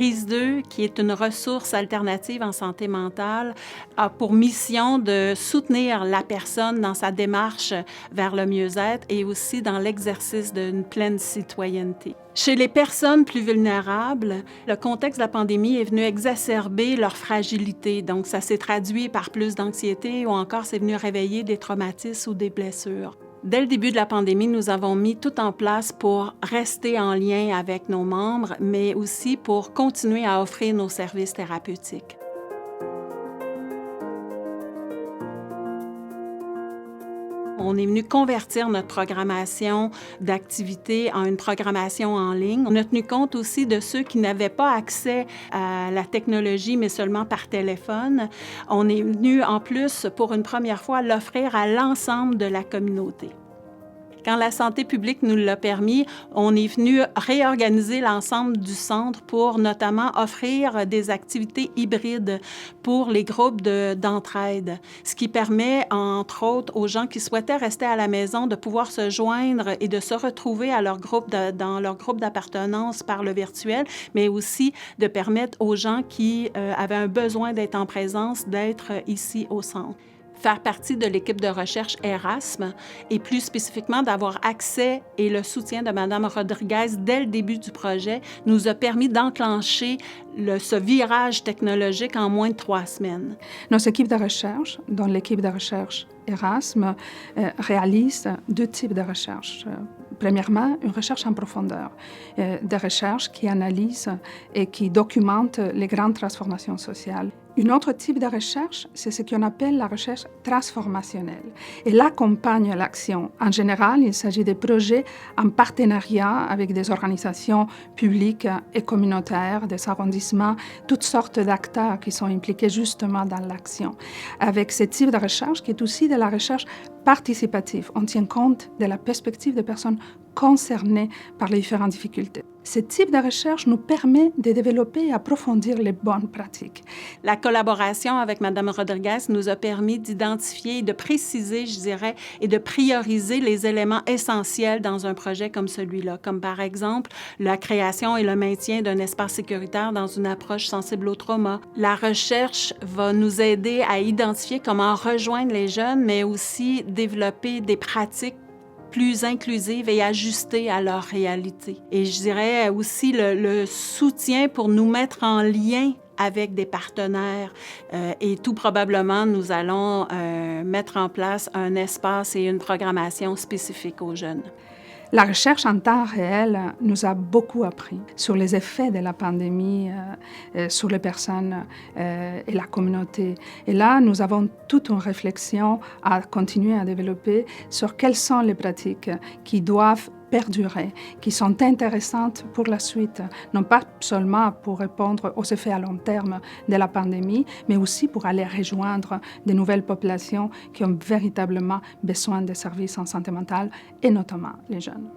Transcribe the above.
Prise 2, qui est une ressource alternative en santé mentale, a pour mission de soutenir la personne dans sa démarche vers le mieux-être et aussi dans l'exercice d'une pleine citoyenneté. Chez les personnes plus vulnérables, le contexte de la pandémie est venu exacerber leur fragilité. Donc, ça s'est traduit par plus d'anxiété ou encore c'est venu réveiller des traumatismes ou des blessures. Dès le début de la pandémie, nous avons mis tout en place pour rester en lien avec nos membres, mais aussi pour continuer à offrir nos services thérapeutiques. On est venu convertir notre programmation d'activités en une programmation en ligne. On a tenu compte aussi de ceux qui n'avaient pas accès à la technologie, mais seulement par téléphone. On est venu, en plus, pour une première fois, l'offrir à l'ensemble de la communauté. Quand la santé publique nous l'a permis, on est venu réorganiser l'ensemble du centre pour notamment offrir des activités hybrides pour les groupes d'entraide, ce qui permet, entre autres, aux gens qui souhaitaient rester à la maison de pouvoir se joindre et de se retrouver à leur groupe dans leur groupe d'appartenance par le virtuel, mais aussi de permettre aux gens qui avaient un besoin d'être en présence d'être ici au centre. Faire partie de l'équipe de recherche Erasme et plus spécifiquement d'avoir accès et le soutien de Mme Rodriguez dès le début du projet nous a permis d'enclencher ce virage technologique en moins de 3 semaines. Nos équipes de recherche, dont l'équipe de recherche Erasme, réalisent 2 types de recherche. Premièrement, une recherche en profondeur, des recherches qui analysent et qui documentent les grandes transformations sociales. Un autre type de recherche, c'est ce qu'on appelle la recherche transformationnelle. Elle accompagne l'action. En général, il s'agit de projets en partenariat avec des organisations publiques et communautaires, des arrondissements, toutes sortes d'acteurs qui sont impliqués justement dans l'action. Avec ce type de recherche, qui est aussi de la recherche participative, on tient compte de la perspective des personnes concernées par les différentes difficultés. Ce type de recherche nous permet de développer et approfondir les bonnes pratiques. La collaboration avec Mme Rodriguez nous a permis d'identifier, de préciser, je dirais, et de prioriser les éléments essentiels dans un projet comme celui-là, comme par exemple la création et le maintien d'un espace sécuritaire dans une approche sensible au trauma. La recherche va nous aider à identifier comment rejoindre les jeunes, mais aussi développer des pratiques plus inclusives et ajustées à leur réalité. Et je dirais aussi le soutien pour nous mettre en lien avec des partenaires et tout probablement, nous allons mettre en place un espace et une programmation spécifique aux jeunes. La recherche en temps réel nous a beaucoup appris sur les effets de la pandémie sur les personnes et la communauté. Et là, nous avons toute une réflexion à continuer à développer sur quelles sont les pratiques qui doivent perdurer, qui sont intéressantes pour la suite, non pas seulement pour répondre aux effets à long terme de la pandémie, mais aussi pour aller rejoindre de nouvelles populations qui ont véritablement besoin de services en santé mentale, et notamment les jeunes.